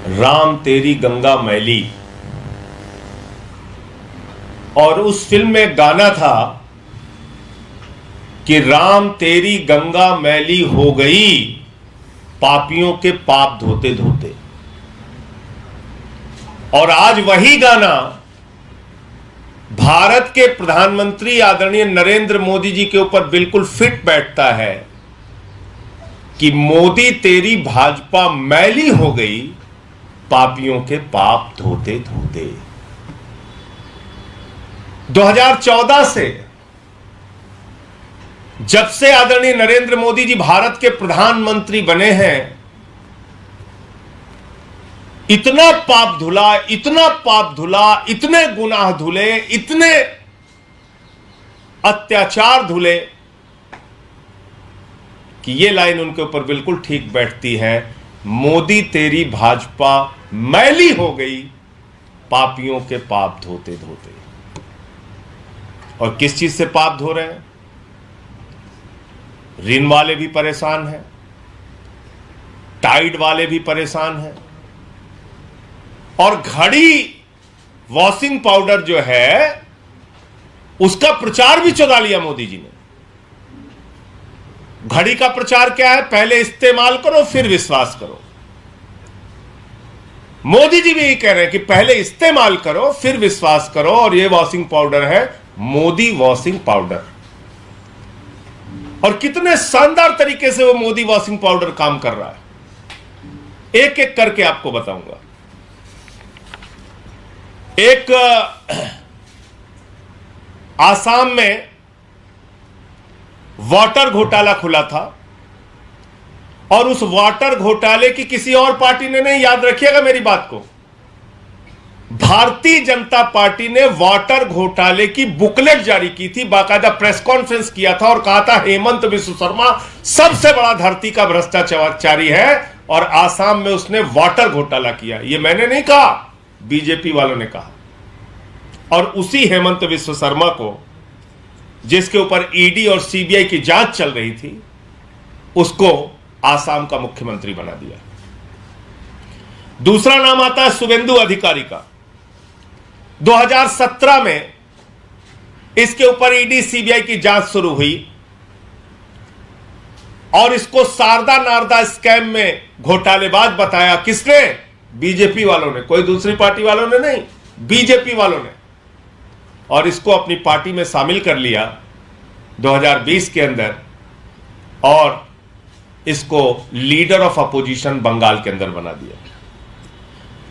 राम तेरी गंगा मैली। और उस फिल्म में गाना था कि राम तेरी गंगा मैली हो गई पापियों के पाप धोते धोते। और आज वही गाना भारत के प्रधानमंत्री आदरणीय नरेंद्र मोदी जी के ऊपर बिल्कुल फिट बैठता है कि मोदी तेरी भाजपा मैली हो गई पापियों के पाप धोते धोते। 2014 से जब से आदरणीय नरेंद्र मोदी जी भारत के प्रधानमंत्री बने हैं, इतना पाप धुला, इतना पाप धुला, इतने गुनाह धुले, इतने अत्याचार धुले कि यह लाइन उनके ऊपर बिल्कुल ठीक बैठती है, मोदी तेरी भाजपा मैली हो गई पापियों के पाप धोते धोते। और किस चीज से पाप धो रहे हैं? ऋण वाले भी परेशान हैं, टाइड वाले भी परेशान हैं, और घड़ी वॉशिंग पाउडर जो है उसका प्रचार भी चुरा लिया मोदी जी ने। घड़ी का प्रचार क्या है? पहले इस्तेमाल करो फिर विश्वास करो। मोदी जी भी यही कह रहे हैं कि पहले इस्तेमाल करो फिर विश्वास करो, और यह वॉशिंग पाउडर है मोदी वॉशिंग पाउडर। और कितने शानदार तरीके से वो मोदी वॉशिंग पाउडर काम कर रहा है, एक एक करके आपको बताऊंगा। एक आसाम में वाटर घोटाला खुला था, और उस वाटर घोटाले की किसी और पार्टी ने नहीं, याद रखिएगा मेरी बात को, भारतीय जनता पार्टी ने वाटर घोटाले की बुकलेट जारी की थी, बाकायदा प्रेस कॉन्फ्रेंस किया था और कहा था हेमंत बिस्व शर्मा सबसे बड़ा धरती का भ्रष्टाचारी है, और आसाम में उसने वाटर घोटाला किया। यह मैंने नहीं कहा, बीजेपी वालों ने कहा। और उसी हेमंत बिस्व शर्मा को, जिसके ऊपर ईडी और सीबीआई की जांच चल रही थी, उसको आसाम का मुख्यमंत्री बना दिया। दूसरा नाम आता है शुभेंदु अधिकारी का। 2017 में इसके ऊपर ईडी सीबीआई की जांच शुरू हुई, और इसको शारदा नारदा स्कैम में घोटालेबाज बताया। किसने? बीजेपी वालों ने, कोई दूसरी पार्टी वालों ने नहीं, बीजेपी वालों ने। और इसको अपनी पार्टी में शामिल कर लिया 2020 के अंदर, और इसको लीडर ऑफ अपोजिशन बंगाल के अंदर बना दिया।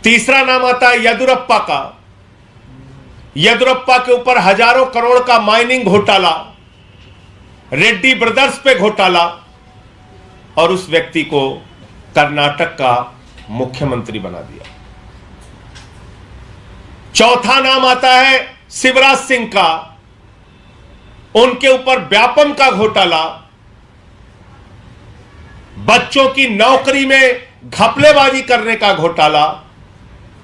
तीसरा नाम आता है येदुरप्पा का। येदुरप्पा के ऊपर हजारों करोड़ का माइनिंग घोटाला, रेड्डी ब्रदर्स पे घोटाला, और उस व्यक्ति को कर्नाटक का मुख्यमंत्री बना दिया। चौथा नाम आता है शिवराज सिंह का। उनके ऊपर व्यापम का घोटाला, बच्चों की नौकरी में घपलेबाजी करने का घोटाला,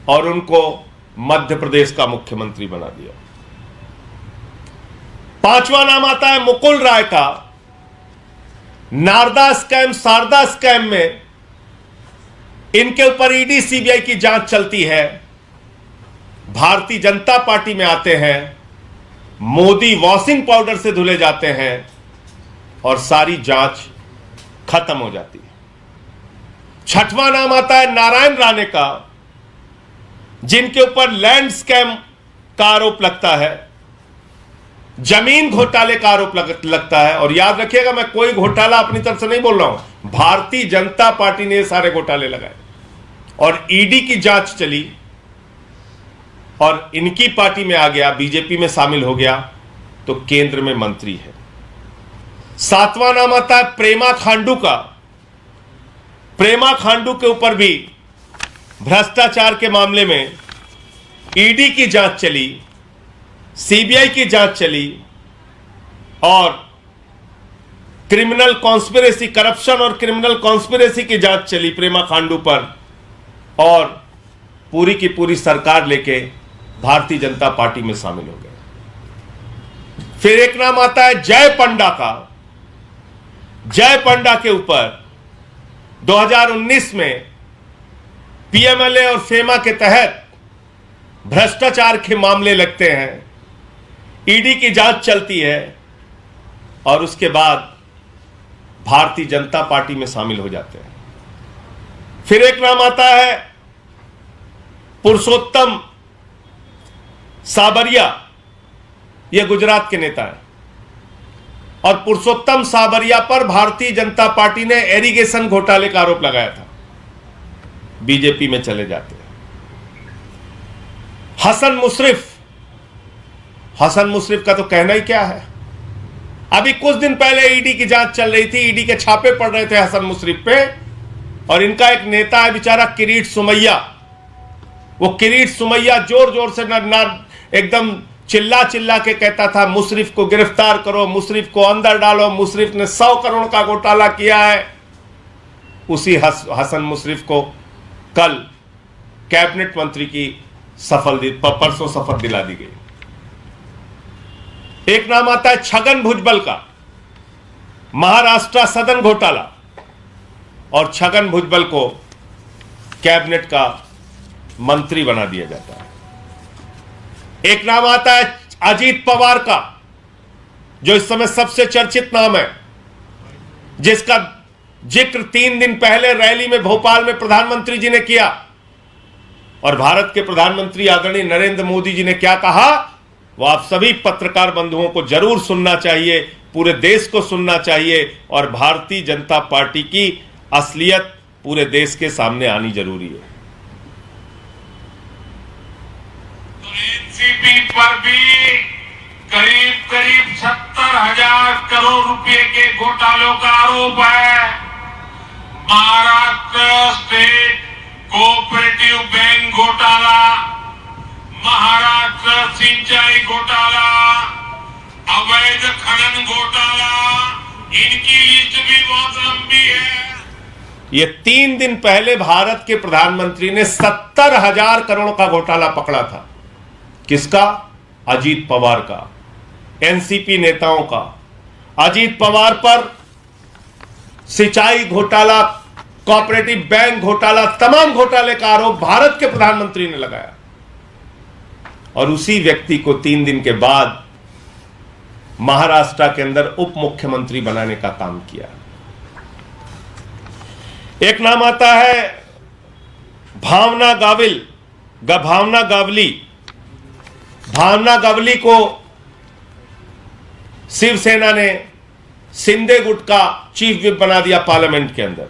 और उनको मध्य प्रदेश का मुख्यमंत्री बना दिया। पांचवा नाम आता है मुकुल राय का। नारदा स्कैम, शारदा स्कैम में इनके ऊपर ईडी सीबीआई की जांच चलती है, भारतीय जनता पार्टी में आते हैं, मोदी वॉशिंग पाउडर से धुले जाते हैं, और सारी जांच खत्म हो जाती है। छठवां नाम आता है नारायण राणे का, जिनके ऊपर लैंड स्कैम का आरोप लगता है, जमीन घोटाले का आरोप लगता है। और याद रखिएगा, मैं कोई घोटाला अपनी तरफ से नहीं बोल रहा हूं, भारतीय जनता पार्टी ने ये सारे घोटाले लगाए, और ईडी की जांच चली, और इनकी पार्टी में आ गया, बीजेपी में शामिल हो गया, तो केंद्र में मंत्री है। सातवां नाम आता है प्रेमा खांडू का। प्रेमा खांडू के ऊपर भी भ्रष्टाचार के मामले में ईडी की जांच चली, सीबीआई की जांच चली, और क्रिमिनल कॉन्स्पिरेसी, करप्शन और क्रिमिनल कॉन्स्पिरेसी की जांच चली प्रेमा खांडू पर, और पूरी की पूरी सरकार लेके भारतीय जनता पार्टी में शामिल हो गए। फिर एक नाम आता है जय पंडा का। जय पंडा के ऊपर 2019 में पीएमएलए और फेमा के तहत भ्रष्टाचार के मामले लगते हैं, ईडी की जांच चलती है और उसके बाद भारतीय जनता पार्टी में शामिल हो जाते हैं। फिर एक नाम आता है पुरुषोत्तम साबरिया, यह गुजरात के नेता है और पुरुषोत्तम साबरिया पर भारतीय जनता पार्टी ने इरिगेशन घोटाले का आरोप लगाया था, बीजेपी में चले जाते हैं। हसन मुशरिफ का तो कहना ही क्या है। अभी कुछ दिन पहले ईडी की जांच चल रही थी, ईडी के छापे पड़ रहे थे हसन मुशरिफ पे, और इनका एक नेता है बेचारा किरीट सुमैया। वो किरीट सुमैया जोर जोर से ना एकदम चिल्ला चिल्ला के कहता था मुशरिफ को गिरफ्तार करो, मुशरिफ को अंदर डालो, मुशरिफ ने 100 करोड़ का घोटाला किया है। उसी हसन मुशरिफ को कल कैबिनेट मंत्री की परसों शपथ दिला दी गई। एक नाम आता है छगन भुजबल का, महाराष्ट्र सदन घोटाला, और छगन भुजबल को कैबिनेट का मंत्री बना दिया जाता है। एक नाम आता है अजीत पवार का, जो इस समय सबसे चर्चित नाम है, जिसका जिक्र 3 दिन पहले रैली में भोपाल में प्रधानमंत्री जी ने किया। और भारत के प्रधानमंत्री आदरणीय नरेंद्र मोदी जी ने क्या कहा, वो आप सभी पत्रकार बंधुओं को जरूर सुनना चाहिए, पूरे देश को सुनना चाहिए, और भारतीय जनता पार्टी की असलियत पूरे देश के सामने आनी जरूरी है। एनसीपी पर भी करीब 70,000 करोड़ रुपए के घोटालों का आरोप है। महाराष्ट्र स्टेट कोऑपरेटिव बैंक घोटाला, महाराष्ट्र सिंचाई घोटाला, अवैध खनन घोटाला, इनकी लिस्ट भी बहुत लंबी है। ये 3 दिन पहले भारत के प्रधानमंत्री ने 70,000 करोड़ का घोटाला पकड़ा था। किसका? अजीत पवार का, एनसीपी नेताओं का। अजीत पवार पर सिंचाई घोटाला, कोऑपरेटिव बैंक घोटाला, तमाम घोटाले का आरोप भारत के प्रधानमंत्री ने लगाया, और उसी व्यक्ति को 3 दिन के बाद महाराष्ट्र के अंदर उप मुख्यमंत्री बनाने का काम किया। एक नाम आता है भावना गावली को शिवसेना ने शिंदे गुट का चीफ विप बना दिया पार्लियामेंट के अंदर।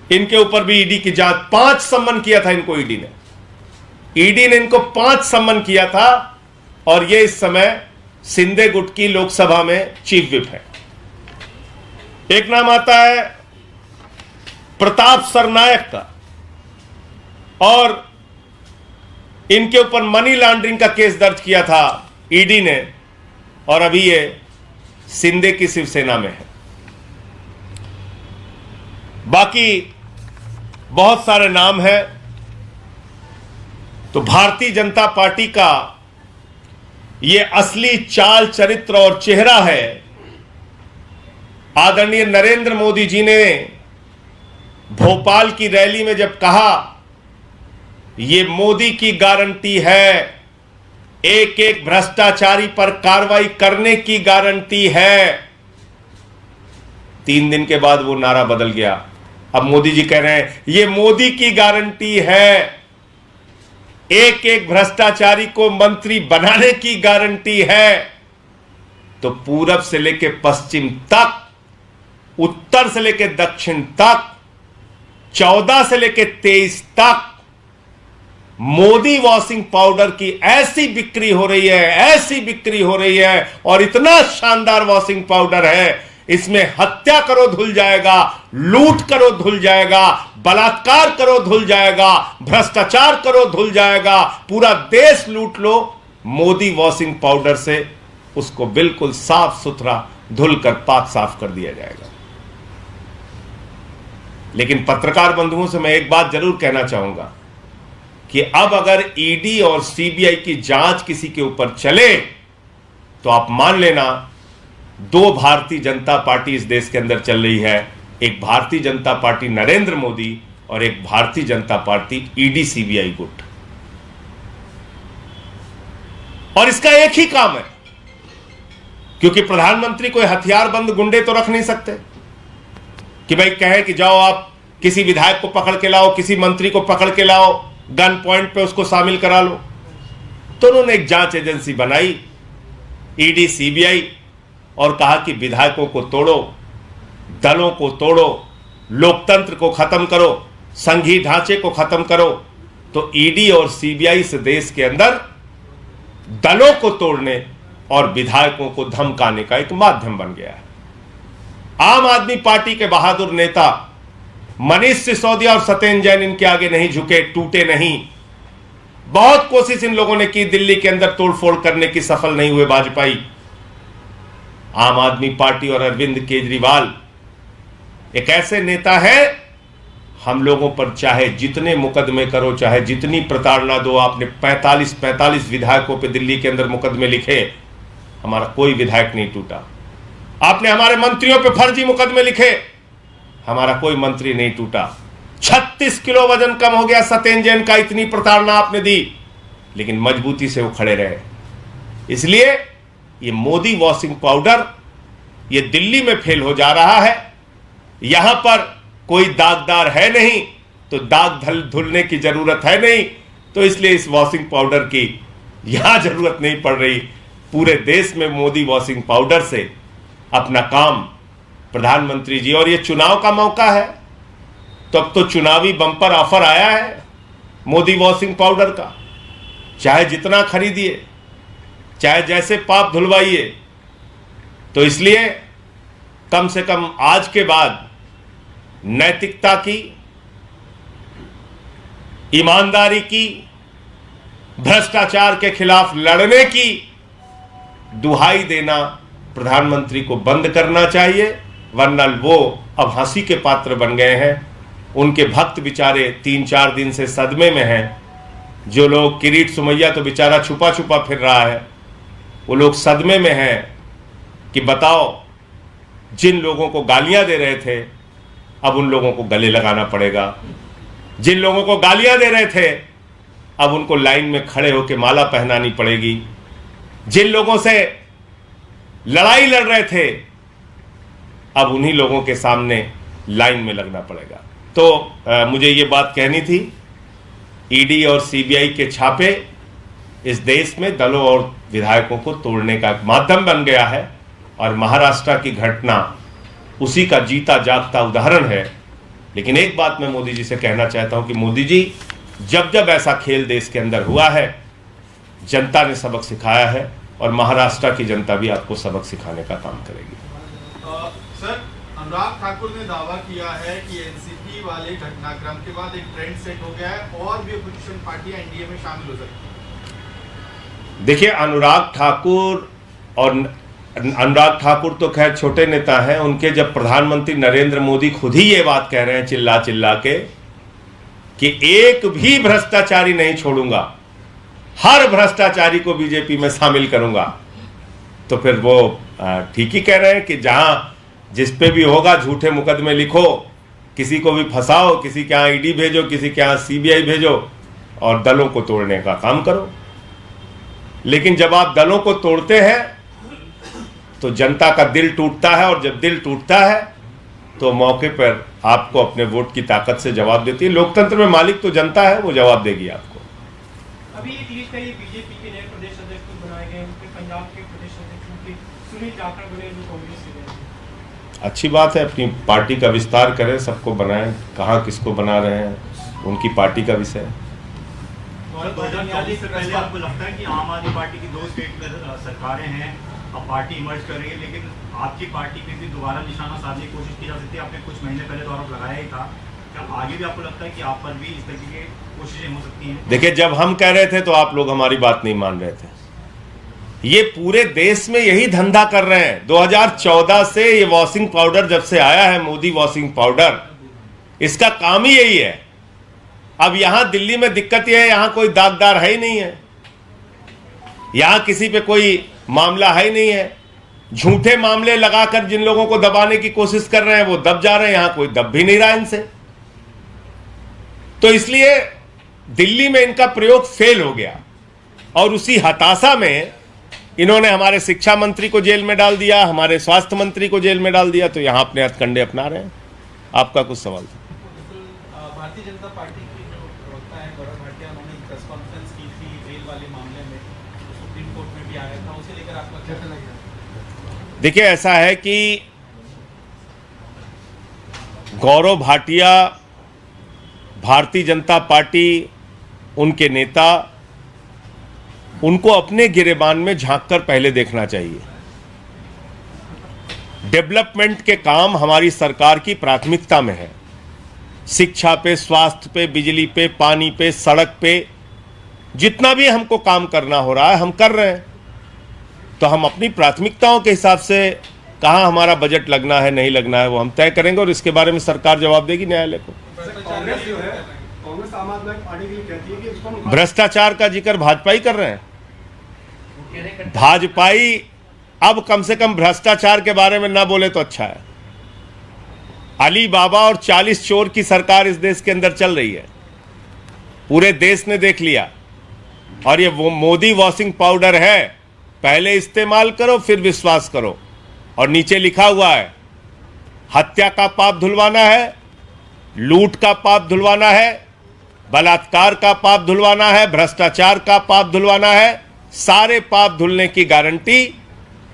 इनके ऊपर भी ईडी की जांच, 5 सम्मन किया था इनको ईडी ने इनको 5 सम्मन किया था, और ये इस समय शिंदे गुट की लोकसभा में चीफ विप है। एक नाम आता है प्रताप सरनायक का, और इनके ऊपर मनी लॉन्ड्रिंग का केस दर्ज किया था ईडी ने, और अभी ये शिंदे की शिवसेना में है। बाकी बहुत सारे नाम हैं। तो भारतीय जनता पार्टी का ये असली चाल, चरित्र और चेहरा है। आदरणीय नरेंद्र मोदी जी ने भोपाल की रैली में जब कहा, ये मोदी की गारंटी है, एक एक भ्रष्टाचारी पर कार्रवाई करने की गारंटी है, 3 दिन के बाद वो नारा बदल गया। अब मोदी जी कह रहे हैं ये मोदी की गारंटी है, एक एक भ्रष्टाचारी को मंत्री बनाने की गारंटी है। तो पूरब से लेकर पश्चिम तक, उत्तर से लेकर दक्षिण तक, 14 से लेकर 23 तक मोदी वॉशिंग पाउडर की ऐसी बिक्री हो रही है, और इतना शानदार वॉशिंग पाउडर है, इसमें हत्या करो धुल जाएगा, लूट करो धुल जाएगा, बलात्कार करो धुल जाएगा, भ्रष्टाचार करो धुल जाएगा, पूरा देश लूट लो, मोदी वॉशिंग पाउडर से उसको बिल्कुल साफ सुथरा धुलकर पाक साफ कर दिया जाएगा। लेकिन पत्रकार बंधुओं से मैं एक बात जरूर कहना चाहूंगा कि अब अगर ईडी और सीबीआई की जांच किसी के ऊपर चले, तो आप मान लेना 2 भारतीय जनता पार्टी इस देश के अंदर चल रही है। एक भारतीय जनता पार्टी नरेंद्र मोदी, और एक Bharatiya Janata party ED CBI गुट। और इसका एक ही काम है, क्योंकि प्रधानमंत्री कोई हथियारबंद गुंडे तो रख नहीं सकते कि भाई कहे कि जाओ आप किसी विधायक को पकड़ के लाओ, किसी मंत्री को पकड़ के लाओ, गन पॉइंट पे उसको शामिल करा लो। तो उन्होंने एक जांच एजेंसी बनाई, ईडी सीबीआई, और कहा कि विधायकों को तोड़ो, दलों को तोड़ो, लोकतंत्र को खत्म करो, संघीय ढांचे को खत्म करो। तो ईडी और सीबीआई से देश के अंदर दलों को तोड़ने और विधायकों को धमकाने का एक माध्यम बन गया है। आम आदमी पार्टी के बहादुर नेता मनीष सिसोदिया और सत्येंद्र जैन इनके आगे नहीं झुके, टूटे नहीं। बहुत कोशिश इन लोगों ने की दिल्ली के अंदर तोड़फोड़ करने की, सफल नहीं हुए वाजपेयी। आम आदमी पार्टी और अरविंद केजरीवाल एक ऐसे नेता है, हम लोगों पर चाहे जितने मुकदमे करो, चाहे जितनी प्रताड़ना दो, आपने 45 विधायकों पे दिल्ली के अंदर मुकदमे लिखे, हमारा कोई विधायक नहीं टूटा। आपने हमारे मंत्रियों पे फर्जी मुकदमे लिखे, हमारा कोई मंत्री नहीं टूटा। 36 किलो वजन कम हो गया सत्येंद्र जैन का, इतनी प्रताड़ना आपने दी, लेकिन मजबूती से वो खड़े रहे। इसलिए ये मोदी वॉशिंग पाउडर ये दिल्ली में फेल हो जा रहा है। यहां पर कोई दागदार है नहीं, तो दाग धुलने की जरूरत है नहीं, तो इसलिए इस वॉशिंग पाउडर की यहां जरूरत नहीं पड़ रही। पूरे देश में मोदी वॉशिंग पाउडर से अपना काम प्रधानमंत्री जी, और ये चुनाव का मौका है, तो अब तो चुनावी बम्पर ऑफर आया है मोदी वॉशिंग पाउडर का। चाहे जितना खरीदिए, चाहे जैसे पाप धुलवाइए। तो इसलिए कम से कम आज के बाद नैतिकता की, ईमानदारी की, भ्रष्टाचार के खिलाफ लड़ने की दुहाई देना प्रधानमंत्री को बंद करना चाहिए, वरना वो अब हंसी के पात्र बन गए हैं। उनके भक्त बेचारे 3-4 दिन से सदमे में हैं। जो लोग, किरीट सुमैया तो बेचारा छुपा छुपा फिर रहा है, वो लोग सदमे में हैं कि बताओ, जिन लोगों को गालियां दे रहे थे अब उन लोगों को गले लगाना पड़ेगा, जिन लोगों को गालियां दे रहे थे अब उनको लाइन में खड़े होकर माला पहनानी पड़ेगी, जिन लोगों से लड़ाई लड़ रहे थे अब उन्हीं लोगों के सामने लाइन में लगना पड़ेगा। तो मुझे ये बात कहनी थी। ईडी और सीबीआई के छापे इस देश में दलों और विधायकों को तोड़ने का एक माध्यम बन गया है, और महाराष्ट्र की घटना उसी का जीता जागता उदाहरण है। लेकिन एक बात मैं मोदी जी से कहना चाहता हूं कि मोदी जी, जब जब ऐसा खेल देश के अंदर हुआ है, जनता ने सबक सिखाया है, और महाराष्ट्र की जनता भी आपको सबक सिखाने का काम करेगी। सर, अनुराग ठाकुर ने दावा किया है कि एनसीपी वाले घटनाक्रम के बाद एक ट्रेंड सेट हो गया है और भी अपोजिशन पार्टियां एनडीए में शामिल हो सकती हैं। देखिए, अनुराग ठाकुर तो खैर छोटे नेता हैं। उनके जब प्रधानमंत्री नरेंद्र मोदी खुद ही ये बात कह रहे हैं चिल्ला चिल्ला के कि एक भी भ्रष्टाचारी नहीं छोड़ूंगा, हर भ्रष्टाचारी को बीजेपी में शामिल करूंगा, तो फिर वो ठीक ही कह रहे हैं कि जहां जिस पे भी होगा झूठे मुकदमे लिखो, किसी को भी फंसाओ, किसी के यहाँ ईडी भेजो, किसी के यहाँ सीबीआई भेजो, और दलों को तोड़ने का काम करो। लेकिन जब आप दलों को तोड़ते हैं तो जनता का दिल टूटता है, और जब दिल टूटता है तो मौके पर आपको अपने वोट की ताकत से जवाब देती है। लोकतंत्र में मालिक तो जनता है, वो जवाब देगी आपको। अभी एक लिस्ट है, ये बीजेपी के नए प्रदेश अध्यक्ष बनाए गए, उनके पंजाब के प्रदेश अध्यक्ष सुनील जाखड़ बने, जो कांग्रेस से गए। अच्छी बात है, अपनी पार्टी का विस्तार करें, सबको बनाएं। कहाँ किसको बना रहे हैं उनकी पार्टी का विषय है। 2024 से पहले आपको लगता है कि आम आदमी पार्टी की 2 स्टेट में सरकारें हैं, अब पार्टी इमर्ज कर रही है, लेकिन आपकी पार्टी पे भी दोबारा निशाना साधने की कोशिश की जा सकती है? आपने कुछ महीने पहले तो आरोप लगाया ही था, क्या आगे भी आपको लगता है कि आप पर भी इस तरीके की कोशिशें हो सकती हैं? देखिए, जब हम कह रहे थे तो आप लोग हमारी बात नहीं मान रहे थे। ये पूरे देश में यही धंधा कर रहे हैं। 2014 से ये वॉशिंग पाउडर जब से आया है, मोदी वॉशिंग पाउडर, इसका काम ही यही है। अब यहां दिल्ली में दिक्कत यह है, यहां कोई दागदार है ही नहीं है, यहां किसी पे कोई मामला है ही नहीं है। झूठे मामले लगाकर जिन लोगों को दबाने की कोशिश कर रहे हैं वो दब जा रहे हैं, यहां कोई दब भी नहीं रहा इनसे। तो इसलिए दिल्ली में इनका प्रयोग फेल हो गया और उसी हताशा में इन्होंने हमारे शिक्षा मंत्री को जेल में डाल दिया, हमारे स्वास्थ्य मंत्री को जेल में डाल दिया, तो यहां अपने हथकंडे अपना रहे हैं। आपका कुछ सवाल था? भारतीय जनता पार्टी की जो प्रवक्ता है गौरव भाटिया, उन्होंने प्रेस कॉन्फ्रेंस की थी रेल वाले मामले में, सुप्रीम कोर्ट में भी आया था, उसे लेकर आपका क्या कहना है? देखिए, ऐसा है कि गौरव भाटिया, भारतीय जनता पार्टी, उनके नेता, उनको अपने गिरेबान में झांककर पहले देखना चाहिए। डेवलपमेंट के काम हमारी सरकार की प्राथमिकता में है। शिक्षा पे, स्वास्थ्य पे, बिजली पे, पानी पे, सड़क पे, जितना भी हमको काम करना हो रहा है हम कर रहे हैं। तो हम अपनी प्राथमिकताओं के हिसाब से कहाँ हमारा बजट लगना है, नहीं लगना है, वो हम तय करेंगे और इसके बारे में सरकार जवाब देगी न्यायालय को। कांग्रेस जो है, कांग्रेस आम आदमी पार्टी के लिए कहती है कि इसको भ्रष्टाचार का जिक्र भाजपा ही कर रहे हैं। भाजपाई अब कम से कम भ्रष्टाचार के बारे में ना बोले तो अच्छा है। अली बाबा और 40 चोर की सरकार इस देश के अंदर चल रही है, पूरे देश ने देख लिया। और ये वो मोदी वॉशिंग पाउडर है, पहले इस्तेमाल करो फिर विश्वास करो। और नीचे लिखा हुआ है, हत्या का पाप धुलवाना है, लूट का पाप धुलवाना है, बलात्कार का पाप धुलवाना है, भ्रष्टाचार का पाप धुलवाना है। सारे पाप धुलने की गारंटी,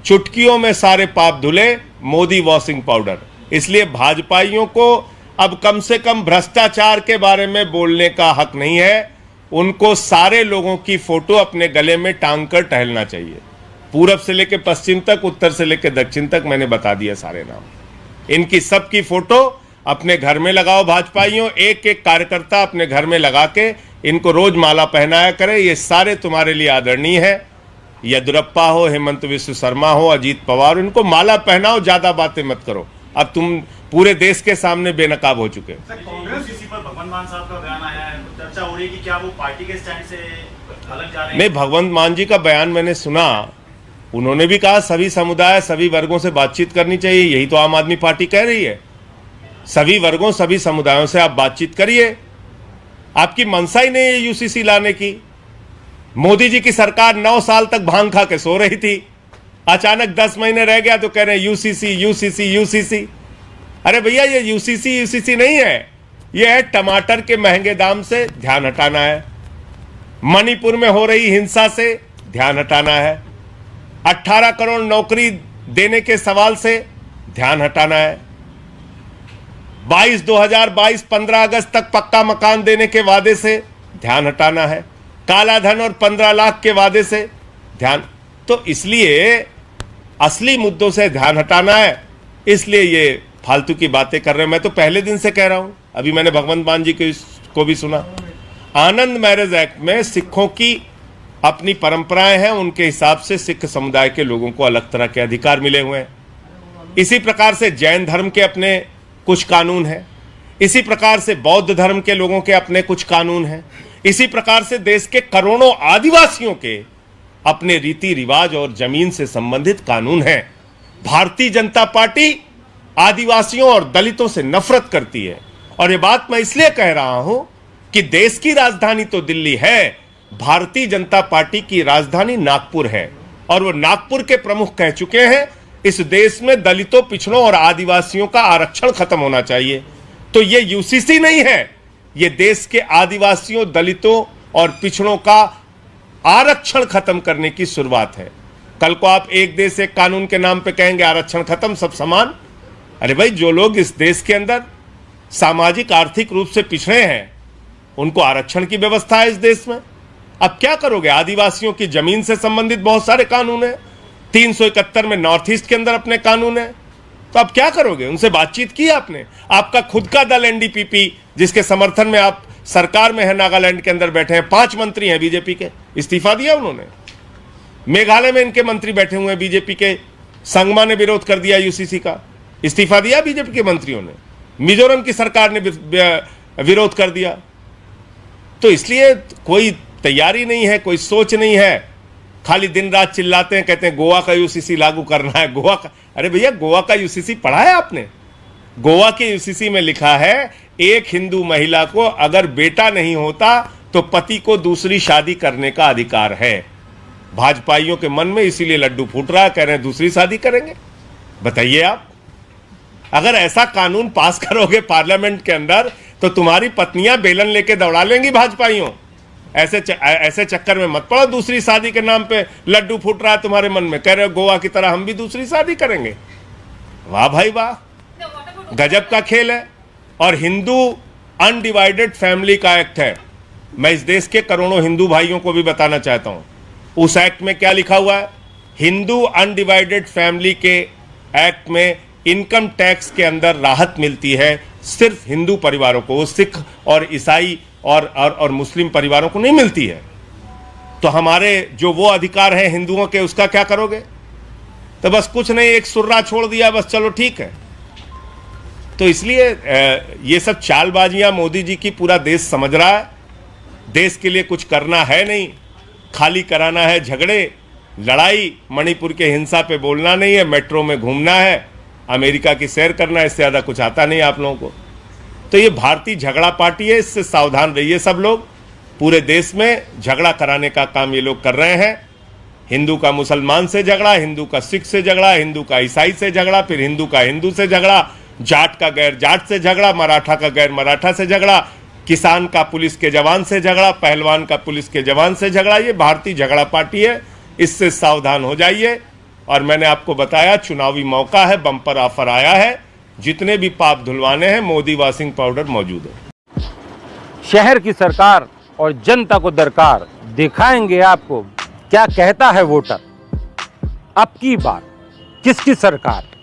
चुटकियों में सारे पाप धुले, मोदी वॉशिंग पाउडर। इसलिए भाजपाइयों को अब कम से कम भ्रष्टाचार के बारे में बोलने का हक नहीं है। उनको सारे लोगों की फोटो अपने गले में टांग कर टहलना चाहिए। पूरब से लेकर पश्चिम तक, उत्तर से लेकर दक्षिण तक मैंने बता दिया सारे नाम। इनकी सबकी फोटो अपने घर में लगाओ भाजपाइयों, एक एक कार्यकर्ता अपने घर में लगा के इनको रोज माला पहनाया करे। ये सारे तुम्हारे लिए आदरणीय है। येदियुरप्पा हो, हेमंत विश्व शर्मा हो, अजीत पवार, इनको माला पहनाओ, ज्यादा बातें मत करो। अब तुम पूरे देश के सामने बेनकाब हो चुके। यूसीसी पर भगवंत मान साहब का बयान आया है, तो चर्चा हो रही है कि क्या वो पार्टी के स्टैंड से अलग जा रहे हैं? नहीं, भगवंत मान जी का बयान मैंने सुना। उन्होंने भी कहा सभी समुदाय, सभी वर्गों से बातचीत करनी चाहिए। यही तो आम आदमी पार्टी कह रही है। सभी वर्गों, सभी समुदायों से आप बातचीत करिए। आपकी मंशा ही नहीं है यूसीसी लाने की। मोदी जी की सरकार 9 साल तक भांग खा के सो रही थी, अचानक 10 महीने रह गया तो कह रहे हैं यूसीसी यूसीसी यूसीसी। अरे भैया, ये यूसीसी यूसीसी नहीं है, ये है टमाटर के महंगे दाम से ध्यान हटाना है, मणिपुर में हो रही हिंसा से ध्यान हटाना है, 18 करोड़ नौकरी देने के सवाल से ध्यान हटाना है, 2022 15 अगस्त तक पक्का मकान देने के वादे से ध्यान हटाना है, काला धन और 15 लाख के वादे से ध्यान। तो इसलिए असली मुद्दों से ध्यान हटाना है, इसलिए ये फालतू की बातें कर रहे हैं। मैं तो पहले दिन से कह रहा हूं, अभी मैंने भगवंत मान जी को भी सुना। आनंद मैरिज एक्ट में सिखों की अपनी परंपराएं हैं, उनके हिसाब से सिख समुदाय के लोगों को अलग तरह के अधिकार मिले हुए हैं। इसी प्रकार से जैन धर्म के अपने कुछ कानून हैं, इसी प्रकार से बौद्ध धर्म के लोगों के अपने कुछ कानून हैं, इसी प्रकार से देश के करोड़ों आदिवासियों के अपने रीति रिवाज और जमीन से संबंधित कानून हैं। भारतीय जनता पार्टी आदिवासियों और दलितों से नफरत करती है। और यह बात मैं इसलिए कह रहा हूं कि देश की राजधानी तो दिल्ली है, भारतीय जनता पार्टी की राजधानी नागपुर है। और वो नागपुर के प्रमुख कह चुके हैं इस देश में दलितों, पिछड़ों और आदिवासियों का आरक्षण खत्म होना चाहिए। तो ये यूसीसी नहीं है, ये देश के आदिवासियों, दलितों और पिछड़ों का आरक्षण खत्म करने की शुरुआत है। कल को आप एक देश एक कानून के नाम पे कहेंगे आरक्षण खत्म, सब समान। अरे भाई, जो लोग इस देश के अंदर सामाजिक आर्थिक रूप से पिछड़े हैं उनको आरक्षण की व्यवस्था है इस देश में। अब क्या करोगे? आदिवासियों की जमीन से संबंधित बहुत सारे कानून हैं, 371 में नॉर्थ ईस्ट के अंदर अपने कानून है। तो अब क्या करोगे? उनसे बातचीत की आपने? आपका खुद का दल एनडीपीपी, जिसके समर्थन में आप सरकार में है, नागालैंड के अंदर बैठे हैं, 5 मंत्री हैं बीजेपी के, इस्तीफा दिया उन्होंने। मेघालय में इनके मंत्री बैठे हुए हैं बीजेपी के, संगमा ने विरोध कर दिया यूसीसी का, इस्तीफा दिया बीजेपी के मंत्रियों ने। मिजोरम की सरकार ने विरोध कर दिया। तो इसलिए कोई तैयारी नहीं है, कोई सोच नहीं है, खाली दिन रात चिल्लाते हैं, कहते हैं गोवा का यूसीसी लागू करना है, गोवा का। अरे भैया, गोवा का यूसीसी पढ़ा है आपने? गोवा के यूसीसी में लिखा है एक हिंदू महिला को अगर बेटा नहीं होता तो पति को दूसरी शादी करने का अधिकार है। भाजपाइयों के मन में इसीलिए लड्डू फूट रहा है, कह रहे हैं दूसरी शादी करेंगे। बताइए आप, अगर ऐसा कानून पास करोगे पार्लियामेंट के अंदर तो तुम्हारी पत्नियां बेलन लेके दौड़ा लेंगी भाजपाइयों। ऐसे चक्कर में मत पड़ो, दूसरी शादी के नाम पे लड्डू फूट रहा है तुम्हारे मन में, कह रहे हो गोवा की तरह हम भी दूसरी शादी करेंगे। वाह भाई वाह, गजब का खेल है। और हिंदू अनडिवाइडेड फैमिली का एक्ट है। मैं इस देश के करोड़ों हिंदू भाइयों को भी बताना चाहता हूं, उस एक्ट में क्या लिखा हुआ है। हिंदू अनडिवाइडेड फैमिली के एक्ट में इनकम टैक्स के अंदर राहत मिलती है सिर्फ हिंदू परिवारों को, सिख और ईसाई और मुस्लिम परिवारों को नहीं मिलती है। तो हमारे जो वो अधिकार हैं हिंदुओं के, उसका क्या करोगे? तो बस कुछ नहीं, एक सुर्रा छोड़ दिया, बस चलो ठीक है। तो इसलिए ये सब चालबाजियां मोदी जी की पूरा देश समझ रहा है। देश के लिए कुछ करना है नहीं, खाली कराना है झगड़े, लड़ाई। मणिपुर के हिंसा पे बोलना नहीं है, मेट्रो में घूमना है, अमेरिका की सैर करना है, इससे ज़्यादा कुछ आता नहीं आप लोगों को। तो ये भारतीय झगड़ा पार्टी है, इससे सावधान रहिए सब लोग। पूरे देश में झगड़ा कराने का काम ये लोग कर रहे हैं। हिंदू का मुसलमान से झगड़ा, हिंदू का सिख से झगड़ा, हिंदू का ईसाई से झगड़ा, फिर हिंदू का हिंदू से झगड़ा, जाट का गैर जाट से झगड़ा, मराठा का गैर मराठा से झगड़ा, किसान का पुलिस के जवान से झगड़ा, पहलवान का पुलिस के जवान से झगड़ा। ये भारतीय झगड़ा पार्टी है, इससे सावधान हो जाइए। और मैंने आपको बताया चुनावी मौका है, बम्पर ऑफर आया है, जितने भी पाप धुलवाने हैं मोदी वॉशिंग पाउडर मौजूद है। शहर की सरकार और जनता को दरकार, दिखाएंगे आपको क्या कहता है वोटर। अब की बार किसकी सरकार।